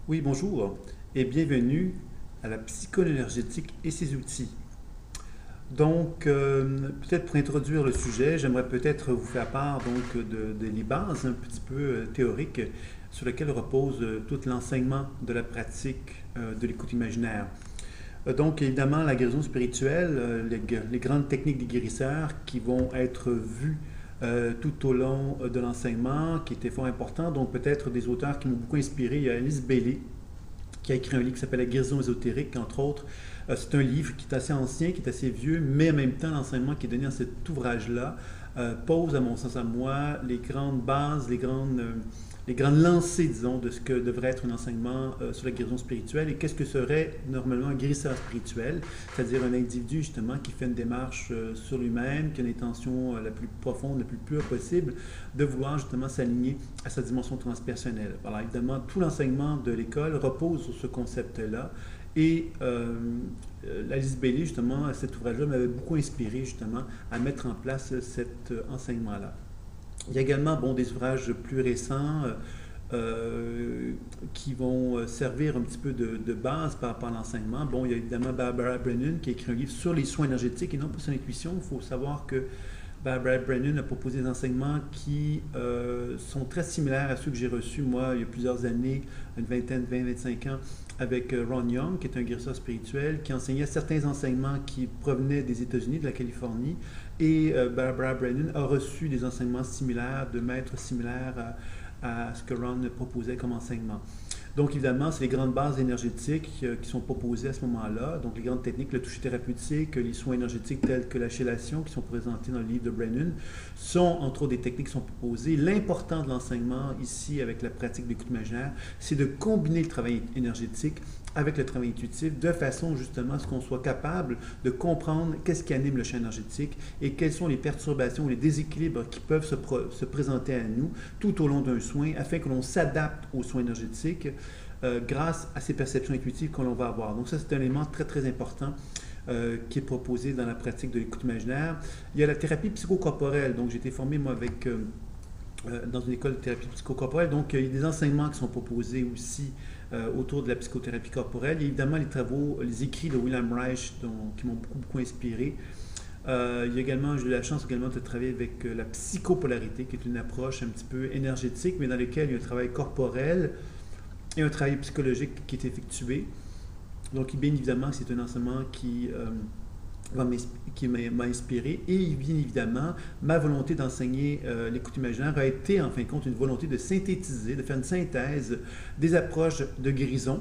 Oui, bonjour et bienvenue à la psychoénergétique et ses outils. Donc, peut-être pour introduire le sujet, j'aimerais peut-être vous faire part des bases un petit peu théoriques sur lesquelles repose tout l'enseignement de la pratique de l'écoute imaginaire. Donc, évidemment, la guérison spirituelle, les grandes techniques des guérisseurs qui vont être vues tout au long de l'enseignement, qui étaient fort importants. Donc, peut-être des auteurs qui m'ont beaucoup inspiré. Il y a Alice Bailey, qui a écrit un livre qui s'appelle La guérison ésotérique, entre autres. C'est un livre qui est assez ancien, qui est assez vieux, mais en même temps, l'enseignement qui est donné dans cet ouvrage-là pose, à mon sens à moi, les grandes bases, les grandes lancées, disons, de ce que devrait être un enseignement sur la guérison spirituelle et qu'est-ce que serait normalement un guérisseur spirituel, c'est-à-dire un individu, justement, qui fait une démarche sur lui-même, qui a une intention la plus profonde, la plus pure possible, de vouloir, justement, s'aligner à sa dimension transpersonnelle. Alors, évidemment, tout l'enseignement de l'école repose sur ce concept-là. Et Alice Bailey, justement, cet ouvrage-là m'avait beaucoup inspiré, justement, à mettre en place cet enseignement-là. Il y a également des ouvrages plus récents qui vont servir un petit peu de base par rapport à l'enseignement. Bon, il y a évidemment Barbara Brennan qui a écrit un livre sur les soins énergétiques et non pas sur l'intuition. Il faut savoir que Barbara Brennan a proposé des enseignements qui sont très similaires à ceux que j'ai reçus, moi, il y a plusieurs années, une vingtaine, 20-25 ans, avec Ron Young, qui est un guérisseur spirituel, qui enseignait certains enseignements qui provenaient des États-Unis, de la Californie. Et Barbara Brennan a reçu des enseignements similaires, de maîtres similaires à ce que Ron proposait comme enseignement. Donc, évidemment, c'est les grandes bases énergétiques qui sont proposées à ce moment-là. Donc, les grandes techniques, le toucher thérapeutique, les soins énergétiques tels que la chélation qui sont présentés dans le livre de Brennan, sont entre autres des techniques qui sont proposées. L'important de l'enseignement ici avec la pratique de l'écoute imaginaire, c'est de combiner le travail énergétique avec le travail intuitif de façon justement à ce qu'on soit capable de comprendre qu'est-ce qui anime le champ énergétique et quelles sont les perturbations ou les déséquilibres qui peuvent se présenter à nous tout au long d'un soin afin que l'on s'adapte aux soins énergétiques grâce à ces perceptions intuitives que l'on va avoir. Donc ça, c'est un élément très très important qui est proposé dans la pratique de l'écoute imaginaire. Il y a la thérapie psychocorporelle. Donc j'ai été formé moi dans une école de thérapie psychocorporelle. Donc il y a des enseignements qui sont proposés aussi autour de la psychothérapie corporelle. Il y a évidemment les travaux, les écrits de William Reich qui m'ont beaucoup inspiré. Il y a également, j'ai eu la chance également de travailler avec la psychopolarité, qui est une approche un petit peu énergétique, mais dans laquelle il y a un travail corporel et un travail psychologique qui est effectué. Donc, bien évidemment, c'est un enseignement qui m'a inspiré. Et bien évidemment, ma volonté d'enseigner l'écoute imaginaire a été, en fin de compte, une volonté de synthétiser, de faire une synthèse des approches de guérison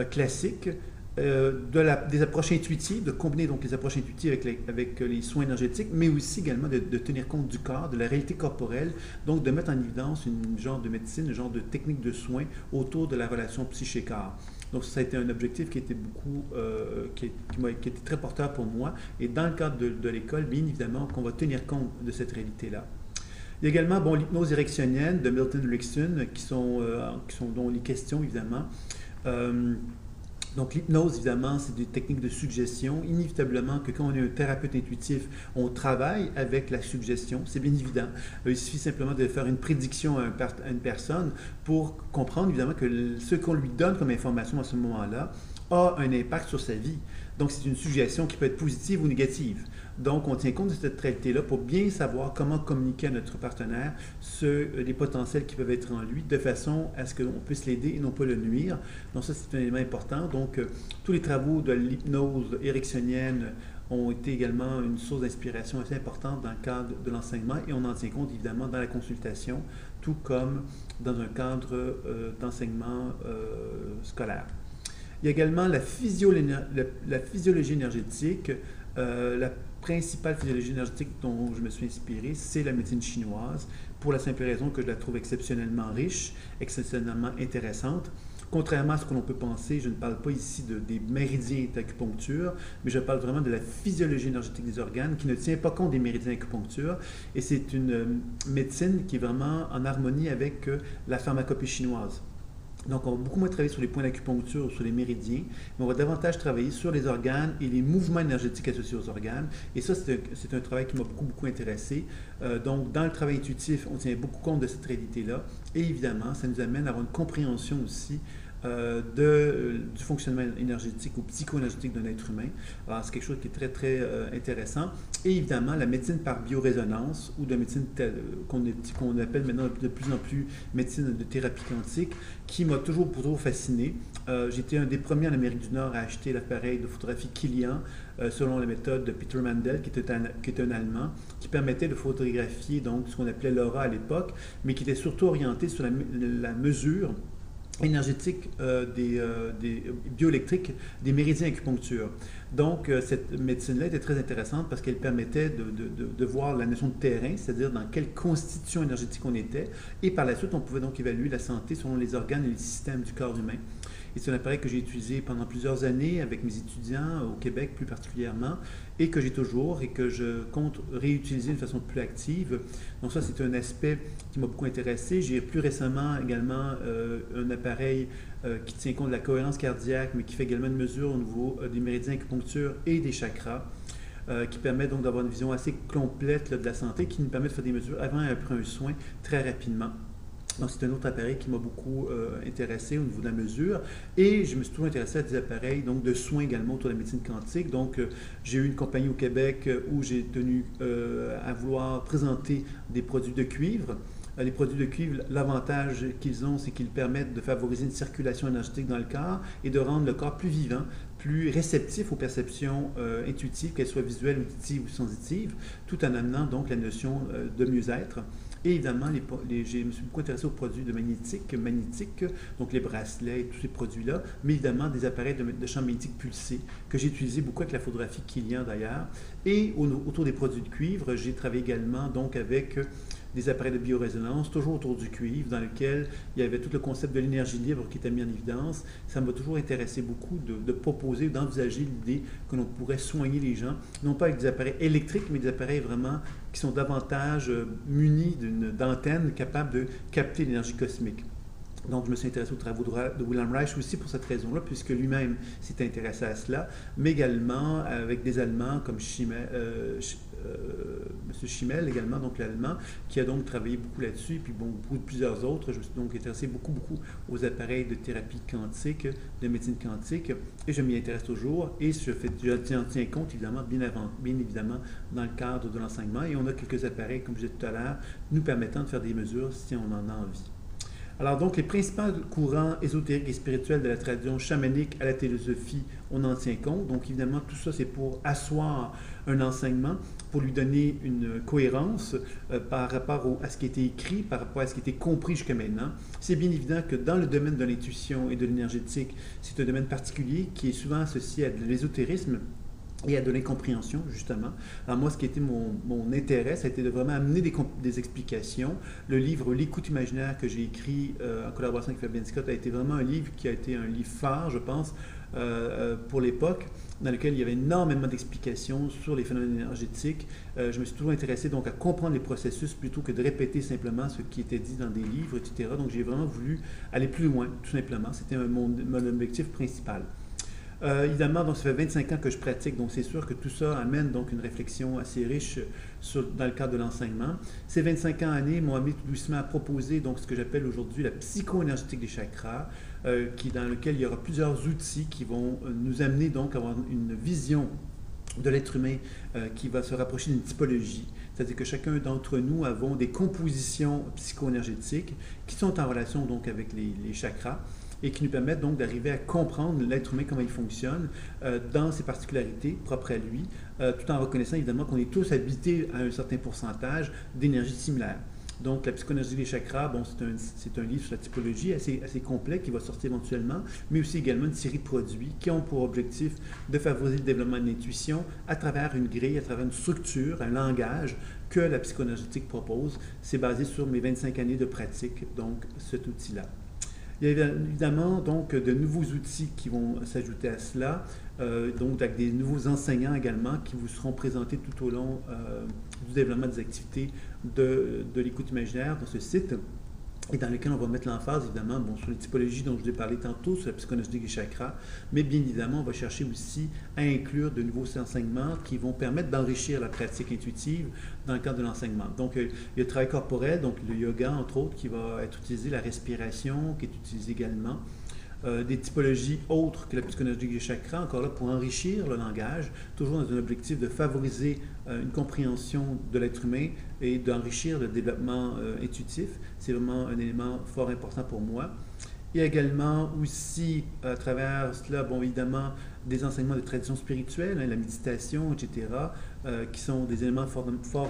classiques, des approches intuitives, de combiner donc les approches intuitives avec les soins énergétiques, mais aussi également de tenir compte du corps, de la réalité corporelle, donc de mettre en évidence une genre de médecine, un genre de technique de soins autour de la relation psyché-corps. Donc ça a été un objectif qui était qui était très porteur pour moi. Et dans le cadre de l'école, bien évidemment, qu'on va tenir compte de cette réalité-là. Il y a également l'hypnose érectionienne de Milton Erickson, dont les questions, évidemment. Donc l'hypnose, évidemment, c'est des techniques de suggestion. Inévitablement que quand on est un thérapeute intuitif, on travaille avec la suggestion, c'est bien évident. Il suffit simplement de faire une prédiction à une personne pour comprendre, évidemment, que ce qu'on lui donne comme information à ce moment-là a un impact sur sa vie. Donc c'est une suggestion qui peut être positive ou négative. Donc on tient compte de cette réalité-là pour bien savoir comment communiquer à notre partenaire les potentiels qui peuvent être en lui, de façon à ce qu'on puisse l'aider et non pas le nuire. Donc ça, c'est un élément important. Donc tous les travaux de l'hypnose érectionienne ont été également une source d'inspiration assez importante dans le cadre de l'enseignement et on en tient compte évidemment dans la consultation, tout comme dans un cadre d'enseignement scolaire. Il y a également la physiologie énergétique. La principale physiologie énergétique dont je me suis inspiré, c'est la médecine chinoise, pour la simple raison que je la trouve exceptionnellement riche, exceptionnellement intéressante. Contrairement à ce que l'on peut penser, je ne parle pas ici des méridiens d'acupuncture, mais je parle vraiment de la physiologie énergétique des organes qui ne tient pas compte des méridiens d'acupuncture. Et c'est une médecine qui est vraiment en harmonie avec la pharmacopée chinoise. Donc, on va beaucoup moins travailler sur les points d'acupuncture ou sur les méridiens, mais on va davantage travailler sur les organes et les mouvements énergétiques associés aux organes. Et ça, c'est un travail qui m'a beaucoup intéressé. Donc, dans le travail intuitif, on tient beaucoup compte de cette réalité-là. Et évidemment, ça nous amène à avoir une compréhension aussi du fonctionnement énergétique ou psycho-énergétique d'un être humain. Alors, c'est quelque chose qui est très, très intéressant. Et évidemment, la médecine par biorésonance ou de médecine qu'on appelle maintenant de plus en plus médecine de thérapie quantique, qui m'a toujours fasciné. J'étais un des premiers en Amérique du Nord à acheter l'appareil de photographie Kilian selon la méthode de Peter Mandel, qui était un Allemand, qui permettait de photographier donc ce qu'on appelait l'aura à l'époque, mais qui était surtout orienté sur la mesure énergétique des bioélectriques des méridiens acupuncture. Donc, cette médecine-là était très intéressante parce qu'elle permettait de voir la notion de terrain, c'est-à-dire dans quelle constitution énergétique on était, et par la suite, on pouvait donc évaluer la santé selon les organes et les systèmes du corps humain. Et c'est un appareil que j'ai utilisé pendant plusieurs années avec mes étudiants, au Québec plus particulièrement, et que j'ai toujours et que je compte réutiliser de façon plus active. Donc ça, c'est un aspect qui m'a beaucoup intéressé. J'ai plus récemment également un appareil qui tient compte de la cohérence cardiaque, mais qui fait également une mesure au niveau des méridiens acupuncture et des chakras, qui permet donc d'avoir une vision assez complète là, de la santé, qui nous permet de faire des mesures avant et après un soin très rapidement. Donc, c'est un autre appareil qui m'a beaucoup intéressé au niveau de la mesure. Et je me suis toujours intéressé à des appareils donc, de soins également autour de la médecine quantique. Donc, j'ai eu une compagnie au Québec où j'ai tenu à vouloir présenter des produits de cuivre. Les produits de cuivre, l'avantage qu'ils ont, c'est qu'ils permettent de favoriser une circulation énergétique dans le corps et de rendre le corps plus vivant, plus réceptif aux perceptions intuitives, qu'elles soient visuelles, auditives ou sensitives, tout en amenant donc la notion de mieux-être. Et évidemment, je me suis beaucoup intéressé aux produits de magnétique, donc les bracelets et tous ces produits-là, mais évidemment des appareils de champ magnétique pulsé que j'ai utilisé beaucoup avec la photographie Kilian d'ailleurs. Et autour des produits de cuivre, j'ai travaillé également donc avec des appareils de biorésonance, toujours autour du cuivre, dans lequel il y avait tout le concept de l'énergie libre qui était mis en évidence. Ça m'a toujours intéressé beaucoup de proposer, d'envisager l'idée que l'on pourrait soigner les gens, non pas avec des appareils électriques, mais des appareils vraiment qui sont davantage munis d'antennes capables de capter l'énergie cosmique. Donc, je me suis intéressé aux travaux de Wilhelm Reich aussi pour cette raison-là, puisque lui-même s'est intéressé à cela, mais également avec des Allemands comme M. Schimmel également, donc l'Allemand, qui a donc travaillé beaucoup là-dessus, puis bon, plusieurs autres. Je me suis donc intéressé beaucoup aux appareils de thérapie quantique, de médecine quantique, et je m'y intéresse toujours, et je tiens compte évidemment, bien évidemment, dans le cadre de l'enseignement, et on a quelques appareils, comme je disais tout à l'heure, nous permettant de faire des mesures si on en a envie. Alors donc, les principaux courants ésotériques et spirituels de la tradition chamanique à la théosophie, on en tient compte. Donc évidemment, tout ça, c'est pour asseoir un enseignement, pour lui donner une cohérence par rapport à ce qui a été écrit, par rapport à ce qui a été compris jusqu'à maintenant. C'est bien évident que dans le domaine de l'intuition et de l'énergétique, c'est un domaine particulier qui est souvent associé à de l'ésotérisme et à de l'incompréhension, justement. Alors moi, ce qui a été mon intérêt, ça a été de vraiment amener des explications. Le livre « L'écoute imaginaire » que j'ai écrit en collaboration avec Fabienne Scott a été vraiment un livre qui a été un livre phare, je pense, pour l'époque, dans lequel il y avait énormément d'explications sur les phénomènes énergétiques. Je me suis toujours intéressé donc à comprendre les processus plutôt que de répéter simplement ce qui était dit dans des livres, etc. Donc j'ai vraiment voulu aller plus loin, tout simplement. C'était mon objectif principal. Évidemment, donc ça fait 25 ans que je pratique, donc c'est sûr que tout ça amène donc une réflexion assez riche dans le cadre de l'enseignement. Ces 25 ans années m'ont amené tout doucement à proposer donc ce que j'appelle aujourd'hui la psycho-énergétique des chakras, dans lequel il y aura plusieurs outils qui vont nous amener donc à avoir une vision de l'être humain qui va se rapprocher d'une typologie. C'est-à-dire que chacun d'entre nous avons des compositions psycho-énergétiques qui sont en relation donc avec les chakras, et qui nous permettent donc d'arriver à comprendre l'être humain, comment il fonctionne, dans ses particularités propres à lui, tout en reconnaissant évidemment qu'on est tous habités à un certain pourcentage d'énergie similaire. Donc, la psychoénergie des chakras, bon, c'est un livre sur la typologie assez complet qui va sortir éventuellement, mais aussi également une série de produits qui ont pour objectif de favoriser le développement de l'intuition à travers une grille, à travers une structure, un langage que la psychoénergétique propose. C'est basé sur mes 25 années de pratique, donc cet outil-là. Il y a évidemment donc de nouveaux outils qui vont s'ajouter à cela, donc avec des nouveaux enseignants également qui vous seront présentés tout au long du développement des activités de l'écoute imaginaire dans ce site, et dans lequel on va mettre l'emphase, évidemment, bon, sur les typologies dont je vous ai parlé tantôt, sur la psychoénergie des chakras, mais bien évidemment, on va chercher aussi à inclure de nouveaux enseignements qui vont permettre d'enrichir la pratique intuitive dans le cadre de l'enseignement. Donc, il y a le travail corporel, donc le yoga, entre autres, qui va être utilisé, la respiration, qui est utilisée également. des typologies autres que la psychoénergétique des chakras, encore là pour enrichir le langage, toujours dans un objectif de favoriser une compréhension de l'être humain et d'enrichir le développement intuitif. C'est vraiment un élément fort important pour moi. Il y a également aussi, à travers cela, bon, évidemment, des enseignements de tradition spirituelle, la méditation, etc., qui sont des éléments fort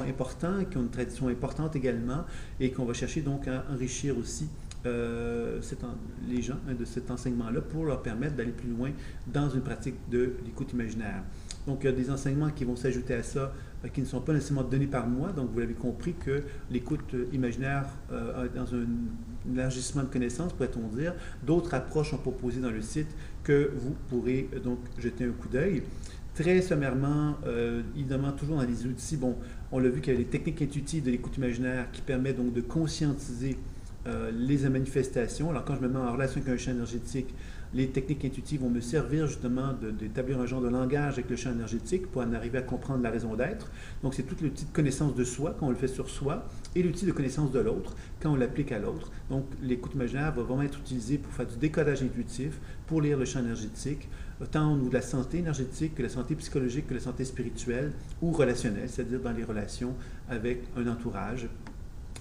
importants, qui ont une tradition importante également, et qu'on va chercher donc à enrichir aussi les gens de cet enseignement-là pour leur permettre d'aller plus loin dans une pratique de l'écoute imaginaire. Donc, il y a des enseignements qui vont s'ajouter à ça, qui ne sont pas nécessairement donnés par moi. Donc, vous l'avez compris que l'écoute imaginaire dans un élargissement de connaissances, pourrait-on dire. D'autres approches sont proposées dans le site que vous pourrez donc jeter un coup d'œil. Très sommairement, évidemment, toujours dans les outils, bon, on l'a vu qu'il y a les techniques intuitives de l'écoute imaginaire qui permettent donc de conscientiser les manifestations. Alors, quand je me mets en relation avec un champ énergétique, les techniques intuitives vont me servir justement d'établir un genre de langage avec le champ énergétique pour en arriver à comprendre la raison d'être. Donc, c'est tout l'outil de connaissance de soi quand on le fait sur soi et l'outil de connaissance de l'autre quand on l'applique à l'autre. Donc, l'écoute imaginaire va vraiment être utilisée pour faire du décodage intuitif, pour lire le champ énergétique, tant au niveau de la santé énergétique que la santé psychologique, que la santé spirituelle ou relationnelle, c'est-à-dire dans les relations avec un entourage.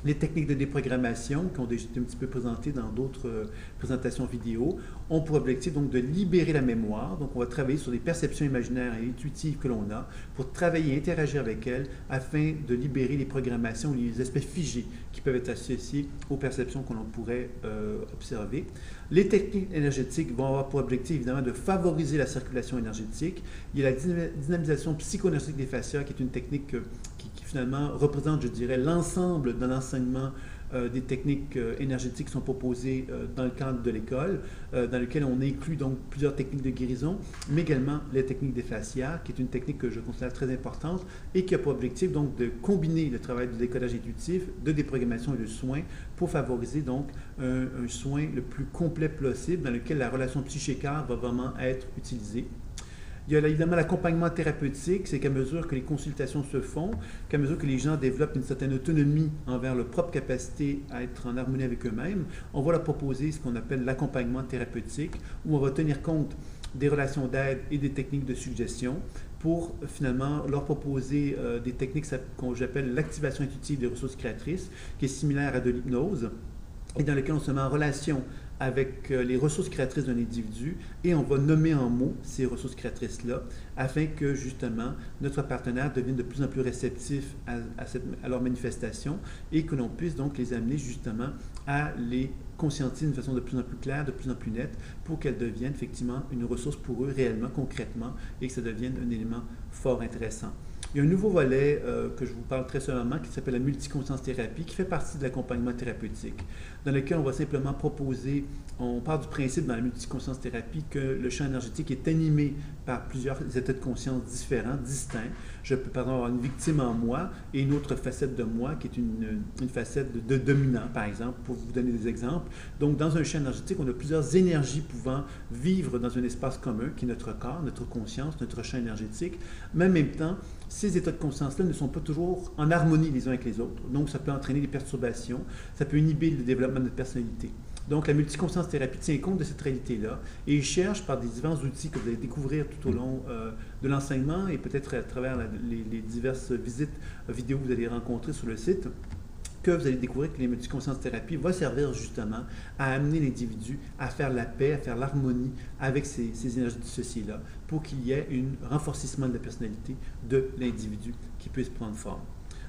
Les techniques de déprogrammation, qui ont déjà été un petit peu présentées dans d'autres présentations vidéo, ont pour objectif donc de libérer la mémoire. Donc, on va travailler sur les perceptions imaginaires et intuitives que l'on a pour travailler et interagir avec elles afin de libérer les programmations, les aspects figés qui peuvent être associés aux perceptions que l'on pourrait observer. Les techniques énergétiques vont avoir pour objectif, évidemment, de favoriser la circulation énergétique. Il y a la dynamisation psychoénergétique des fascias, qui est une technique qui finalement représente, je dirais, l'ensemble de l'enseignement des techniques énergétiques qui sont proposées dans le cadre de l'école, dans lequel on inclut donc plusieurs techniques de guérison, mais également les techniques des fascias, qui est une technique que je considère très importante et qui a pour objectif donc de combiner le travail de décodage intuitif, de déprogrammation et de soins pour favoriser donc un soin le plus complet possible dans lequel la relation psychique-art va vraiment être utilisée. Il y a évidemment l'accompagnement thérapeutique, c'est qu'à mesure que les consultations se font, qu'à mesure que les gens développent une certaine autonomie envers leur propre capacité à être en harmonie avec eux-mêmes, on va leur proposer ce qu'on appelle l'accompagnement thérapeutique, où on va tenir compte des relations d'aide et des techniques de suggestion pour finalement leur proposer des techniques qu'on j'appelle l'activation intuitive des ressources créatrices, qui est similaire à de l'hypnose, et dans lequel on se met en relation avec les ressources créatrices d'un individu et on va nommer en mots ces ressources créatrices-là afin que justement notre partenaire devienne de plus en plus réceptif à leur manifestation et que l'on puisse donc les amener justement à les conscientiser d'une façon de plus en plus claire, de plus en plus nette pour qu'elles deviennent effectivement une ressource pour eux réellement, concrètement et que ça devienne un élément fort intéressant. Il y a un nouveau volet que je vous parle très seulement qui s'appelle la multiconscience thérapie qui fait partie de l'accompagnement thérapeutique dans lequel on va simplement proposer, on part du principe dans la multiconscience thérapie que le champ énergétique est animé par plusieurs états de conscience différents, distincts. Je peux par exemple avoir une victime en moi et une autre facette de moi qui est une facette de dominant par exemple, pour vous donner des exemples. Donc dans un champ énergétique, on a plusieurs énergies pouvant vivre dans un espace commun qui est notre corps, notre conscience, notre champ énergétique, mais en même temps, ces états de conscience-là ne sont pas toujours en harmonie les uns avec les autres. Donc, ça peut entraîner des perturbations, ça peut inhiber le développement de notre personnalité. Donc, la multiconscience thérapie tient compte de cette réalité-là et il cherche par des divers outils que vous allez découvrir tout au long de l'enseignement et peut-être à travers les diverses visites vidéo que vous allez rencontrer sur le site, que vous allez découvrir que les multiconsciences thérapie va servir justement à amener l'individu à faire la paix, à faire l'harmonie avec ces énergies dissociées-là pour qu'il y ait un renforcement de la personnalité de l'individu qui puisse prendre forme.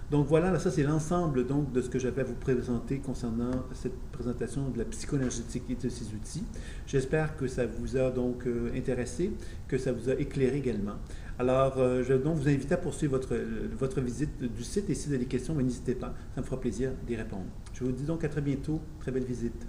Donc voilà, ça c'est l'ensemble donc de ce que j'avais à vous présenter concernant cette présentation de la psychoénergétique et de ses outils. J'espère que ça vous a donc intéressé, que ça vous a éclairé également. Alors, je vais donc vous inviter à poursuivre votre visite du site et si vous avez des questions, n'hésitez pas, ça me fera plaisir d'y répondre. Je vous dis donc à très bientôt, très belle visite.